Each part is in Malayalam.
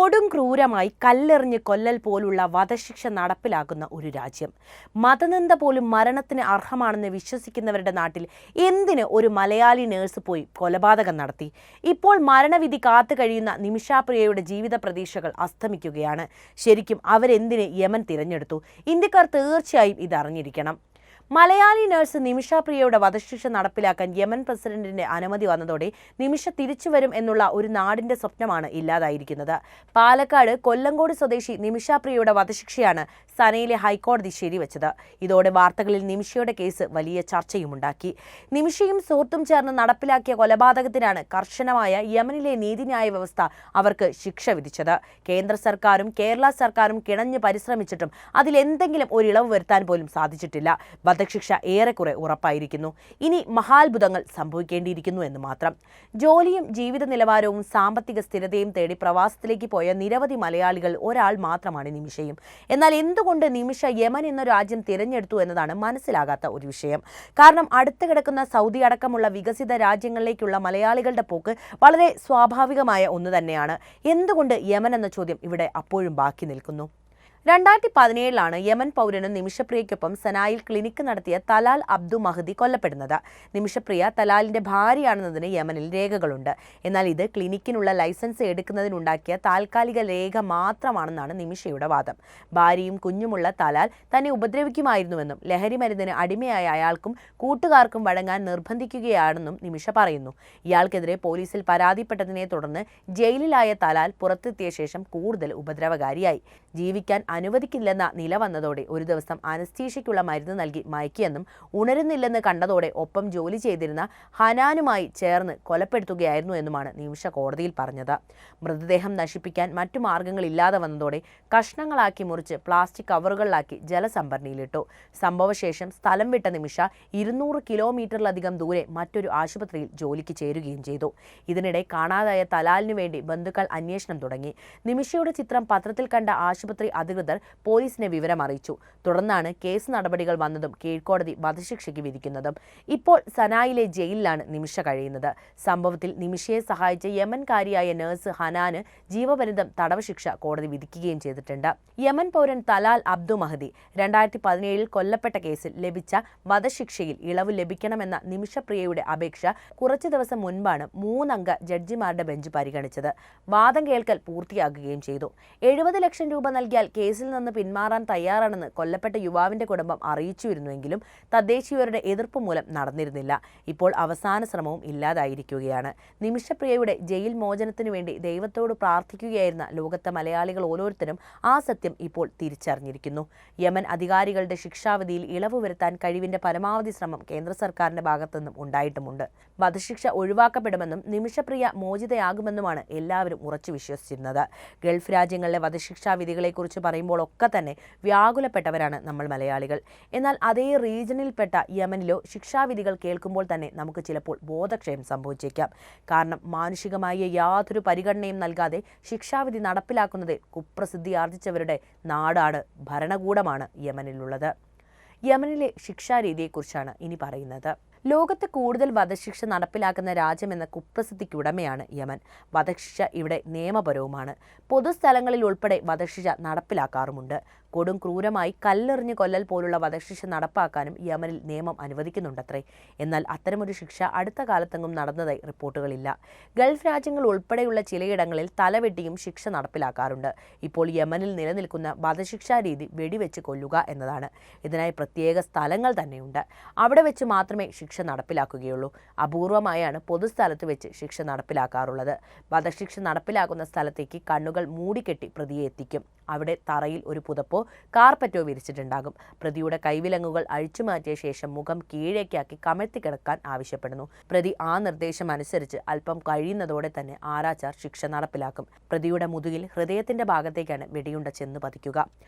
കൊടും ക്രൂരമായി കല്ലെറിഞ്ഞ് കൊല്ലൽ പോലുള്ള വധശിക്ഷ നടപ്പിലാക്കുന്ന ഒരു രാജ്യം. മതനിന്ദ പോലും മരണത്തിന് അർഹമാണെന്ന് വിശ്വസിക്കുന്നവരുടെ നാട്ടിൽ എന്തിന് ഒരു മലയാളി നേഴ്സ് പോയി കൊലപാതകം നടത്തി? ഇപ്പോൾ മരണവിധി കാത്തു കഴിയുന്ന നിമിഷപ്രിയയുടെ ജീവിത പ്രതീക്ഷകൾ അസ്തമിക്കുകയാണ്. ശരിക്കും അവരെന്തിന് യമൻ തിരഞ്ഞെടുത്തു? ഇന്ത്യക്കാർ തീർച്ചയായും ഇതറിഞ്ഞിരിക്കണം. മലയാളി നഴ്സ് നിമിഷപ്രിയയുടെ വധശിക്ഷ നടപ്പിലാക്കാൻ യമൻ പ്രസിഡന്റിന്റെ അനുമതി വന്നതോടെ നിമിഷ തിരിച്ചുവരും എന്നുള്ള ഒരു നാടിന്റെ സ്വപ്നമാണ് ഇല്ലാതായിരിക്കുന്നത്. പാലക്കാട് കൊല്ലങ്കോട് സ്വദേശി നിമിഷപ്രിയയുടെ വധശിക്ഷയാണ് സനയിലെ ഹൈക്കോടതി ശരിവെച്ചത്. ഇതോടെ വാർത്തകളിൽ നിമിഷയുടെ കേസ് വലിയ ചർച്ചയുമുണ്ടാക്കി. നിമിഷയും സുഹൃത്തും ചേർന്ന് നടപ്പിലാക്കിയ കൊലപാതകത്തിനാണ് കർശനമായ യമനിലെ നീതിന്യായ വ്യവസ്ഥ അവർക്ക് ശിക്ഷ വിധിച്ചത്. കേന്ദ്ര സർക്കാരും കേരള സർക്കാരും കിണഞ്ഞു പരിശ്രമിച്ചിട്ടും അതിലെന്തെങ്കിലും ഒരു ഇളവ് വരുത്താൻ പോലും സാധിച്ചിട്ടില്ല. വധശിക്ഷ ഏറെക്കുറെ ഉറപ്പായിരിക്കുന്നു. ഇനി മഹാത്ഭുതങ്ങൾ സംഭവിക്കേണ്ടിയിരിക്കുന്നു എന്ന് മാത്രം. ജോലിയും ജീവിത നിലവാരവും സാമ്പത്തിക സ്ഥിരതയും തേടി പ്രവാസത്തിലേക്ക് പോയ നിരവധി മലയാളികൾ ഒരാൾ മാത്രമാണ് നിമിഷയും. എന്നാൽ എന്തുകൊണ്ട് നിമിഷ യമൻ എന്ന രാജ്യം തിരഞ്ഞെടുത്തു എന്നതാണ് മനസ്സിലാകാത്ത ഒരു വിഷയം. കാരണം അടുത്ത് കിടക്കുന്ന സൗദി അടക്കമുള്ള വികസിത രാജ്യങ്ങളിലേക്കുള്ള മലയാളികളുടെ പോക്ക് വളരെ സ്വാഭാവികമായ ഒന്ന് തന്നെയാണ്. എന്തുകൊണ്ട് യമൻ എന്ന ചോദ്യം ഇവിടെ അപ്പോഴും ബാക്കി നിൽക്കുന്നു. 2017 യമൻ പൗരനും നിമിഷപ്രിയയ്ക്കൊപ്പം സനായിൽ ക്ലിനിക്ക് നടത്തിയ തലാൽ അബ്ദു മഹദി കൊല്ലപ്പെടുന്നത്. നിമിഷപ്രിയ തലാലിന്റെ ഭാര്യയാണെന്നതിന് യമനിൽ രേഖകളുണ്ട്. എന്നാൽ ഇത് ക്ലിനിക്കിനുള്ള ലൈസൻസ് എടുക്കുന്നതിനുണ്ടാക്കിയ താൽക്കാലിക രേഖ മാത്രമാണെന്നാണ് നിമിഷയുടെ വാദം. ഭാര്യയും കുഞ്ഞുമുള്ള തലാൽ തന്നെ ഉപദ്രവിക്കുമായിരുന്നുവെന്നും ലഹരി മരുന്നിന് അടിമയായ അയാൾക്കും കൂട്ടുകാർക്കും വഴങ്ങാൻ നിർബന്ധിക്കുകയാണെന്നും നിമിഷ പറയുന്നു. ഇയാൾക്കെതിരെ പോലീസിൽ പരാതിപ്പെട്ടതിനെ തുടർന്ന് ജയിലിലായ തലാൽ പുറത്തെത്തിയ ശേഷം കൂടുതൽ ഉപദ്രവകാരിയായി. ജീവിക്കാൻ അനുവദിക്കില്ലെന്ന നില വന്നതോടെ ഒരു ദിവസം അനസ്തീഷയ്ക്കുള്ള മരുന്ന് നൽകി മയക്കിയെന്നും ഉണരുന്നില്ലെന്ന് കണ്ടതോടെ ഒപ്പം ജോലി ചെയ്തിരുന്ന ഹനാനുമായി ചേർന്ന് കൊലപ്പെടുത്തുകയായിരുന്നു എന്നുമാണ് നിമിഷ കോടതിയിൽ പറഞ്ഞത്. മൃതദേഹം നശിപ്പിക്കാൻ മറ്റു മാർഗങ്ങളില്ലാതെ വന്നതോടെ കഷ്ണങ്ങളാക്കി മുറിച്ച് പ്ലാസ്റ്റിക് കവറുകളിലാക്കി ജലസംഭരണിയിലിട്ടു. സംഭവശേഷം സ്ഥലം വിട്ട നിമിഷ 200 കിലോമീറ്ററിലധികം ദൂരെ മറ്റൊരു ആശുപത്രിയിൽ ജോലിക്ക് ചേരുകയും ചെയ്തു. ഇതിനിടെ കാണാതായ തലാലിനു വേണ്ടി ബന്ധുക്കൾ അന്വേഷണം തുടങ്ങി. നിമിഷയുടെ ചിത്രം പത്രത്തിൽ കണ്ട ആശുപത്രി അധികൃതർ പോലീസിനെ വിവരം അറിയിച്ചു. തുടർന്നാണ് കേസ് നടപടികൾ വന്നതും കീഴ്ക്കോടതി വധശിക്ഷയ്ക്ക് വിധിക്കുന്നതും. ഇപ്പോൾ സനായിലെ ജയിലിലാണ് നിമിഷ കഴിയുന്നത്. സംഭവത്തിൽ നിമിഷയെ സഹായിച്ച യമൻകാരിയായ നഴ്സ് ഹനാന് ജീവപര്യന്തം തടവ് ശിക്ഷ കോടതി വിധിക്കുകയും ചെയ്തിട്ടുണ്ട്. യമൻ പൗരൻ തലാൽ അബ്ദു മഹദി 2017 കൊല്ലപ്പെട്ട കേസിൽ ലഭിച്ച വധശിക്ഷയിൽ ഇളവ് ലഭിക്കണമെന്ന നിമിഷപ്രിയയുടെ അപേക്ഷ കുറച്ചു ദിവസം മുൻപാണ് 3 അംഗ ജഡ്ജിമാരുടെ ബെഞ്ച് പരിഗണിച്ചത്. വാദം കേൾക്കൽ പൂർത്തിയാക്കുകയും ചെയ്തു. 70 ലക്ഷം രൂപ നൽകിയാൽ കേസിൽ നിന്ന് പിന്മാറാൻ തയ്യാറാണെന്ന് കൊല്ലപ്പെട്ട യുവാവിന്റെ കുടുംബം അറിയിച്ചിരുന്നുവെങ്കിലും തദ്ദേശീയരുടെ എതിർപ്പ് മൂലം നടന്നിരുന്നില്ല. ഇപ്പോൾ അവസാന ശ്രമവും ഇല്ലാതായിരിക്കുകയാണ്. നിമിഷപ്രിയയുടെ ജയിൽ മോചനത്തിനു വേണ്ടി ദൈവത്തോട് പ്രാർത്ഥിക്കുകയായിരുന്ന ലോകത്തെ മലയാളികൾ ഓരോരുത്തരും ആ സത്യം ഇപ്പോൾ തിരിച്ചറിഞ്ഞിരിക്കുന്നു. യമൻ അധികാരികളുടെ ശിക്ഷാവിധിയിൽ ഇളവ് വരുത്താൻ കഴിവിന്റെ പരമാവധി ശ്രമം കേന്ദ്ര സർക്കാരിന്റെ ഭാഗത്തുനിന്നും ഉണ്ടായിട്ടുമുണ്ട്. വധശിക്ഷ ഒഴിവാക്കപ്പെടുമെന്നും നിമിഷപ്രിയ മോചിതയാകുമെന്നുമാണ് എല്ലാവരും ഉറച്ചു വിശ്വസിച്ചിരുന്നത്. ഗൾഫ് രാജ്യങ്ങളിലെ വധശിക്ഷാ വിധികളെക്കുറിച്ച് പറയുമ്പോൾ ഒക്കെ തന്നെ വ്യാകുലപ്പെട്ടവരാണ് നമ്മൾ മലയാളികൾ. എന്നാൽ അതേ റീജിയനിൽപ്പെട്ട യമനിലോ ശിക്ഷാവിധികൾ കേൾക്കുമ്പോൾ തന്നെ നമുക്ക് ചിലപ്പോൾ ബോധക്ഷയം സംഭവിച്ചേക്കാം. കാരണം മാനുഷികമായ യാതൊരു പരിഗണനയും നൽകാതെ ശിക്ഷാവിധി നടപ്പിലാക്കുന്നതിൽ കുപ്രസിദ്ധി ആർജിച്ചവരുടെ നാടാണ്, ഭരണകൂടമാണ് യമനിലുള്ളത്. യമനിലെ ശിക്ഷാരീതിയെക്കുറിച്ചാണ് ഇനി പറയുന്നത്. ലോകത്ത് കൂടുതൽ വധശിക്ഷ നടപ്പിലാക്കുന്ന രാജ്യമെന്ന കുപ്രസിദ്ധിക്കുടമയാണ് യമൻ. വധശിക്ഷ ഇവിടെ നിയമപരവുമാണ്. പൊതുസ്ഥലങ്ങളിൽ ഉൾപ്പെടെ വധശിക്ഷ നടപ്പിലാക്കാറുമുണ്ട്. കൊടും ക്രൂരമായി കല്ലെറിഞ്ഞ് കൊല്ലൽ പോലുള്ള വധശിക്ഷ നടപ്പാക്കാനും യമനിൽ നിയമം അനുവദിക്കുന്നുണ്ടത്രേ. എന്നാൽ അത്തരമൊരു ശിക്ഷ അടുത്ത കാലത്തെങ്ങും നടന്നതായി റിപ്പോർട്ടുകളില്ല. ഗൾഫ് രാജ്യങ്ങൾ ഉൾപ്പെടെയുള്ള ചിലയിടങ്ങളിൽ തലവെട്ടിയും ശിക്ഷ നടപ്പിലാക്കാറുണ്ട്. ഇപ്പോൾ യമനിൽ നിലനിൽക്കുന്ന വധശിക്ഷാ രീതി വെടിവെച്ച് കൊല്ലുക എന്നതാണ്. ഇതിനായി പ്രത്യേക സ്ഥലങ്ങൾ തന്നെയുണ്ട്. അവിടെ വെച്ച് മാത്രമേ ശിക്ഷ നടപ്പിലാക്കുകയുള്ളൂ. അപൂർവമായാണ് പൊതുസ്ഥലത്ത് വെച്ച് ശിക്ഷ നടപ്പിലാക്കാറുള്ളത്. വധശിക്ഷ നടപ്പിലാക്കുന്ന സ്ഥലത്തേക്ക് കണ്ണുകൾ മൂടിക്കെട്ടി പ്രതിയെ എത്തിക്കും. അവിടെ തറയിൽ ഒരു പുതപ്പോ കാർപ്പറ്റോ വിരിച്ചിട്ടുണ്ടാകും. പ്രതിയുടെ കൈവിലങ്ങുകൾ അഴിച്ചുമാറ്റിയ ശേഷം മുഖം കീഴേക്കാക്കി കമഴ്ത്തി കിടക്കാൻ ആവശ്യപ്പെടുന്നു. പ്രതി ആ നിർദ്ദേശം അനുസരിച്ച് അല്പം കഴിയുന്നതോടെ തന്നെ ആരാച്ചാർ ശിക്ഷ നടപ്പിലാക്കും. പ്രതിയുടെ മുതുകിൽ ഹൃദയത്തിന്റെ ഭാഗത്തേക്കാണ് വെടിയുണ്ട ചെന്ന് പതിക്കുക.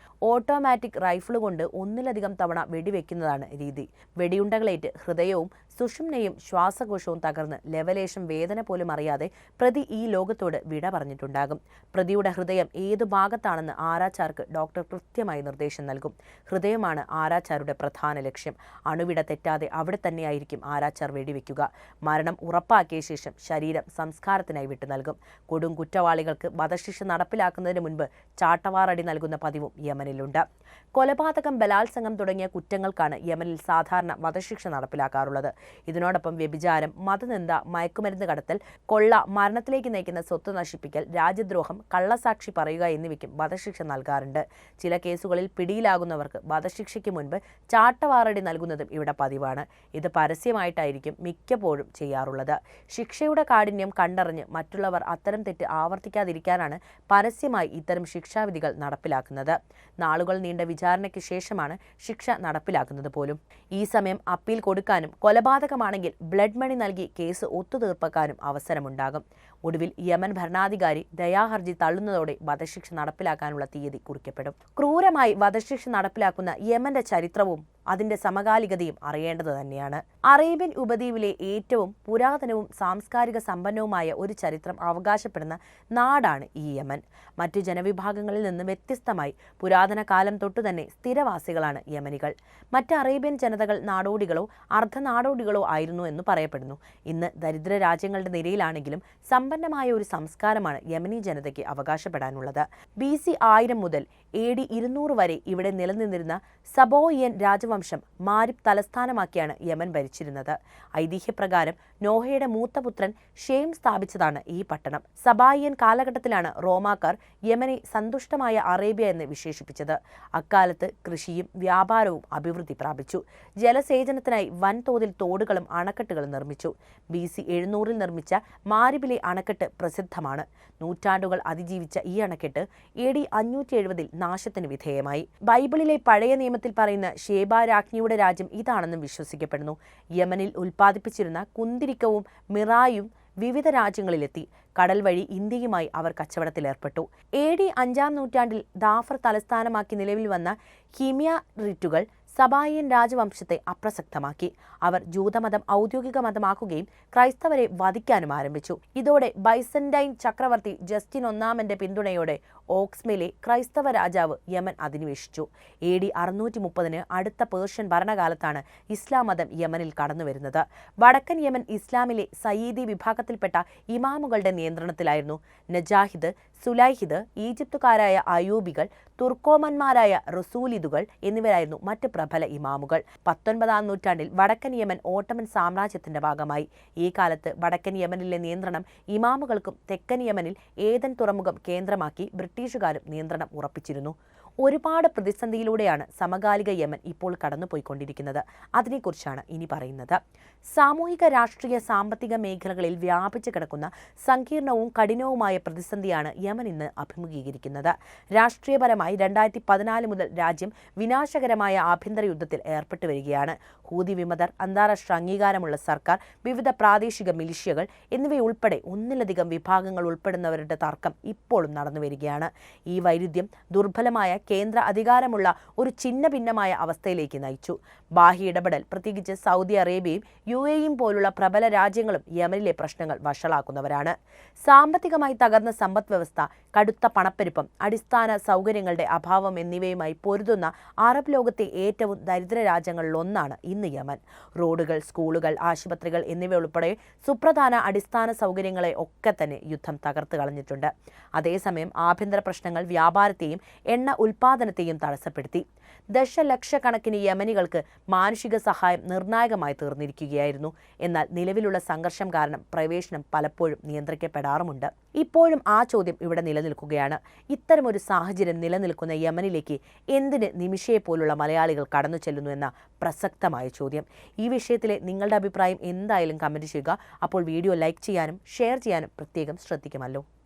ഓട്ടോമാറ്റിക് റൈഫിൾ കൊണ്ട് ഒന്നിലധികം തവണ വെടിവെക്കുന്നതാണ് രീതി. വെടിയുണ്ടകളേറ്റ് ഹൃദയവും സുഷുമ്നയും ശ്വാസകോശവും തകർന്ന് ലെവലേശം വേദന പോലും അറിയാതെ പ്രതി ഈ ലോകത്തോട് വിട പറഞ്ഞിട്ടുണ്ടാകും. പ്രതിയുടെ ഹൃദയം ഏതു ഭാഗത്താണെന്ന് ആരാച്ചാർക്ക് ഡോക്ടർ കൃത്യമായി നിർദ്ദേശം നൽകും. ഹൃദയമാണ് ആരാച്ചാരുടെ പ്രധാന ലക്ഷ്യം. അണുവിട തെറ്റാതെ അവിടെ തന്നെയായിരിക്കും ആരാച്ചാർ വെടിവെക്കുക. മരണം ഉറപ്പാക്കിയ ശേഷം ശരീരം സംസ്കാരത്തിനായി വിട്ടു നൽകും. കൊടും കുറ്റവാളികൾക്ക് വധശിക്ഷ നടപ്പിലാക്കുന്നതിന് മുൻപ് ചാട്ടവാറടി നൽകുന്ന പതിവും യമനിലുണ്ട്. കൊലപാതകം, ബലാത്സംഗം തുടങ്ങിയ കുറ്റങ്ങൾക്കാണ് യമനിൽ സാധാരണ വധശിക്ഷ നടപ്പിലാക്കാറുള്ളത്. ഇതിനോടൊപ്പം വ്യഭിചാരം, മതനിന്ദ, മയക്കുമരുന്ന് കടത്തൽ, കൊള്ള, മരണത്തിലേക്ക് നയിക്കുന്ന സ്വത്ത് നശിപ്പിക്കൽ, രാജ്യദ്രോഹം, കള്ളസാക്ഷി പറയുക എന്നിവയ്ക്കും വധശിക്ഷ നൽകാറുണ്ട്. ചില കേസുകളിൽ പിടിയിലാകുന്നവർക്ക് വധശിക്ഷയ്ക്ക് മുൻപ് ചാട്ടവാറടി നൽകുന്നതും ഇവിടെ പതിവാണ്. ഇത് പരസ്യമായിട്ടായിരിക്കും മിക്കപ്പോഴും ചെയ്യാറുള്ളത്. ശിക്ഷയുടെ കാഠിന്യം കണ്ടറിഞ്ഞ് മറ്റുള്ളവർ അത്തരം തെറ്റ് ആവർത്തിക്കാതിരിക്കാനാണ് പരസ്യമായി ഇത്തരം ശിക്ഷാവിധികൾ നടപ്പിലാക്കുന്നത്. നാളുകൾ നീണ്ട വിചാരണയ്ക്ക് ശേഷമാണ് ശിക്ഷ നടപ്പിലാക്കുന്നത് പോലും. ഈ സമയം അപ്പീൽ കൊടുക്കാനും കൊലപാതകമാണെങ്കിൽ ബ്ലഡ് മണി നൽകി കേസ് ഒത്തുതീർപ്പാക്കാനും അവസരമുണ്ടാകും. ഒടുവിൽ യമൻ ഭരണാധികാരി ദയാഹർജി തള്ളുന്നതോടെ വധശിക്ഷ നടപ്പിലാക്കാനുള്ള തീയതി കുറിക്കപ്പെടും. ക്രൂരമായി വധശിക്ഷ നടപ്പിലാക്കുന്ന യമന്റെ ചരിത്രവും അതിന്റെ സമകാലികതയും അറിയേണ്ടത് തന്നെയാണ്. അറേബ്യൻ ഉപദ്വീപിലെ ഏറ്റവും പുരാതനവും സാംസ്കാരിക സമ്പന്നവുമായ ഒരു ചരിത്രം അവകാശപ്പെടുന്ന നാടാണ് ഈ യമൻ. മറ്റു ജനവിഭാഗങ്ങളിൽ നിന്ന് വ്യത്യസ്തമായി പുരാതന കാലം തൊട്ടുതന്നെ സ്ഥിരവാസികളാണ് യമനികൾ. മറ്റ് അറേബ്യൻ ജനതകൾ നാടോടികളോ അർദ്ധനാടോടികളോ ആയിരുന്നു എന്ന് പറയപ്പെടുന്നു. ഇന്ന് ദരിദ്ര രാജ്യങ്ങളുടെ നിരയിലാണെങ്കിലും സമ്പന്നമായ ഒരു സംസ്കാരമാണ് യമനി ജനതയ്ക്ക് അവകാശപ്പെടാനുള്ളത്. BC 1000 മുതൽ AD 200 വരെ ഇവിടെ നിലനിന്നിരുന്ന സബോയിയൻ രാജവംശം മാരിബ് തലസ്ഥാനമാക്കിയാണ് യമൻ ഭരിച്ചിരുന്നത്. ഐതിഹ്യപ്രകാരം നോഹയുടെ മൂത്തപുത്രൻ ഷേം സ്ഥാപിച്ചതാണ് ഈ പട്ടണം. സബായിയൻ കാലഘട്ടത്തിലാണ് റോമാക്കാർ യമനെ സന്തുഷ്ടമായ അറേബ്യ എന്ന് വിശേഷിപ്പിച്ചത്. അക്കാലത്ത് കൃഷിയും വ്യാപാരവും അഭിവൃദ്ധി പ്രാപിച്ചു. ജലസേചനത്തിനായി വൻതോതിൽ തോടുകളും അണക്കെട്ടുകളും നിർമ്മിച്ചു. BC 700 നിർമ്മിച്ച മാരിബിലെ അണക്കെട്ട് പ്രസിദ്ധമാണ്. നൂറ്റാണ്ടുകൾ അതിജീവിച്ച ഈ അണക്കെട്ട് AD 570 നാശത്തിന് വിധേയമായി. ബൈബിളിലെ പഴയ നിയമത്തിൽ പറയുന്ന ഷേബ രാജ്ഞിയുടെ രാജ്യം ഇതാണെന്നും വിശ്വസിക്കപ്പെടുന്നു. യമനിൽ ഉൽപ്പാദിപ്പിച്ചിരുന്ന കുന്തിരിക്കവും മിറായും വിവിധ രാജ്യങ്ങളിലെത്തി. കടൽ വഴി ഇന്ത്യയുമായി അവർ കച്ചവടത്തിലേർപ്പെട്ടു. AD 5-ാം നൂറ്റാണ്ടിൽ ദാഫർ തലസ്ഥാനമാക്കി നിലവിൽ വന്ന ഹിമിയറിറ്റുകൾ സബായിയൻ രാജവംശത്തെ അപ്രസക്തമാക്കി. അവർ ജൂതമതം ഔദ്യോഗിക മതമാക്കുകയും ക്രൈസ്തവരെ വധിക്കാനും ആരംഭിച്ചു. ഇതോടെ ബൈസന്റൈൻ ചക്രവർത്തി ജസ്റ്റിൻ ഒന്നാമന്റെ പിന്തുണയോടെ ഓക്സ്മിലെ ക്രൈസ്തവ രാജാവ് യമൻ അധിനിവേശിച്ചു. AD 630 അടുത്ത പേർഷ്യൻ ഭരണകാലത്താണ് ഇസ്ലാം മതം യമനിൽ കടന്നുവരുന്നത്. വടക്കൻ യമൻ ഇസ്ലാമിലെ സയ്യിദി വിഭാഗത്തിൽപ്പെട്ട ഇമാമുകളുടെ നിയന്ത്രണത്തിലായിരുന്നു. നജാഹിദ്, സുലൈഹിദ്, ഈജിപ്തുകാരായ അയൂബികൾ, തുർക്കോമന്മാരായ റസൂലിദുകൾ എന്നിവരായിരുന്നു മറ്റ് പ്രബല ഇമാമുകൾ. 19-ാം നൂറ്റാണ്ടിൽ വടക്കൻ യമൻ ഓട്ടോമൻ സാമ്രാജ്യത്തിന്റെ ഭാഗമായി. ഈ കാലത്ത് വടക്കൻ യമനിലെ നിയന്ത്രണം ഇമാമുകൾക്കും തെക്കൻ യമനിൽ ഏദൻ തുറമുഖം കേന്ദ്രമാക്കി ബ്രിട്ടീഷുകാരും നിയന്ത്രണം ഉറപ്പിച്ചിരുന്നു. ഒരുപാട് പ്രതിസന്ധിയിലൂടെയാണ് സമകാലിക യമൻ ഇപ്പോൾ കടന്നുപോയിക്കൊണ്ടിരിക്കുന്നത്. അതിനെക്കുറിച്ചാണ് ഇനി പറയുന്നത്. സാമൂഹിക, രാഷ്ട്രീയ, സാമ്പത്തിക മേഖലകളിൽ വ്യാപിച്ചു കിടക്കുന്ന സങ്കീർണവും കഠിനവുമായ പ്രതിസന്ധിയാണ് യമൻ ഇന്ന് അഭിമുഖീകരിക്കുന്നത്. രാഷ്ട്രീയപരമായി 2014 മുതൽ രാജ്യം വിനാശകരമായ ആഭ്യന്തര യുദ്ധത്തിൽ ഏർപ്പെട്ടു വരികയാണ്. ഹൂതി വിമതർ, അന്താരാഷ്ട്ര അംഗീകാരമുള്ള സർക്കാർ, വിവിധ പ്രാദേശിക മിലിഷ്യകൾ എന്നിവയുൾപ്പെടെ ഒന്നിലധികം വിഭാഗങ്ങൾ ഉൾപ്പെടുന്നവരുടെ തർക്കം ഇപ്പോഴും നടന്നുവരികയാണ്. ഈ വൈരുദ്ധ്യം ദുർബലമായ കേന്ദ്ര അധികാരമുള്ള ഒരു ഛിന്ന ഭിന്നമായ അവസ്ഥയിലേക്ക് നയിച്ചു. ബാഹ്യ ഇടപെടൽ, പ്രത്യേകിച്ച് സൗദി അറേബ്യയും UAEയും പോലുള്ള പ്രബല രാജ്യങ്ങളും യമനിലെ പ്രശ്നങ്ങൾ വഷളാക്കുന്നവരാണ്. സാമ്പത്തികമായി തകർന്ന സമ്പദ് വ്യവസ്ഥ, കടുത്ത പണപ്പെരുപ്പം, അടിസ്ഥാന സൗകര്യങ്ങളുടെ അഭാവം എന്നിവയുമായി പൊരുതുന്ന അറബ് ലോകത്തെ ഏറ്റവും ദരിദ്ര രാജ്യങ്ങളിലൊന്നാണ് ഇന്ന് യമൻ. റോഡുകൾ, സ്കൂളുകൾ, ആശുപത്രികൾ എന്നിവയുൾപ്പെടെ സുപ്രധാന അടിസ്ഥാന സൗകര്യങ്ങളെ ഒക്കെ തന്നെ യുദ്ധം തകർത്ത് കളഞ്ഞിട്ടുണ്ട്. അതേസമയം ആഭ്യന്തര പ്രശ്നങ്ങൾ വ്യാപാരത്തെയും എണ്ണ ഉൽപാദനത്തെയും തടസ്സപ്പെടുത്തി. ദശലക്ഷക്കണക്കിന് യമനികൾക്ക് മാനുഷിക സഹായം നിർണായകമായി തീർന്നിരിക്കുകയായിരുന്നു. എന്നാൽ നിലവിലുള്ള സംഘർഷം കാരണം പ്രവേശനം പലപ്പോഴും നിയന്ത്രിക്കപ്പെടാറുമുണ്ട്. ഇപ്പോഴും ആ ചോദ്യം ഇവിടെ നിലനിൽക്കുകയാണ്. ഇത്തരമൊരു സാഹചര്യം നിലനിൽക്കുന്ന യമനിലേക്ക് എന്തിന് നിമിഷയെപ്പോലുള്ള മലയാളികൾ കടന്നു ചെല്ലുന്നു എന്ന പ്രസക്തമായ ചോദ്യം. ഈ വിഷയത്തിലെ നിങ്ങളുടെ അഭിപ്രായം എന്തായാലും കമന്റ് ചെയ്യുക. അപ്പോൾ വീഡിയോ ലൈക്ക് ചെയ്യാനും ഷെയർ ചെയ്യാനും പ്രത്യേകം ശ്രദ്ധിക്കുമല്ലോ.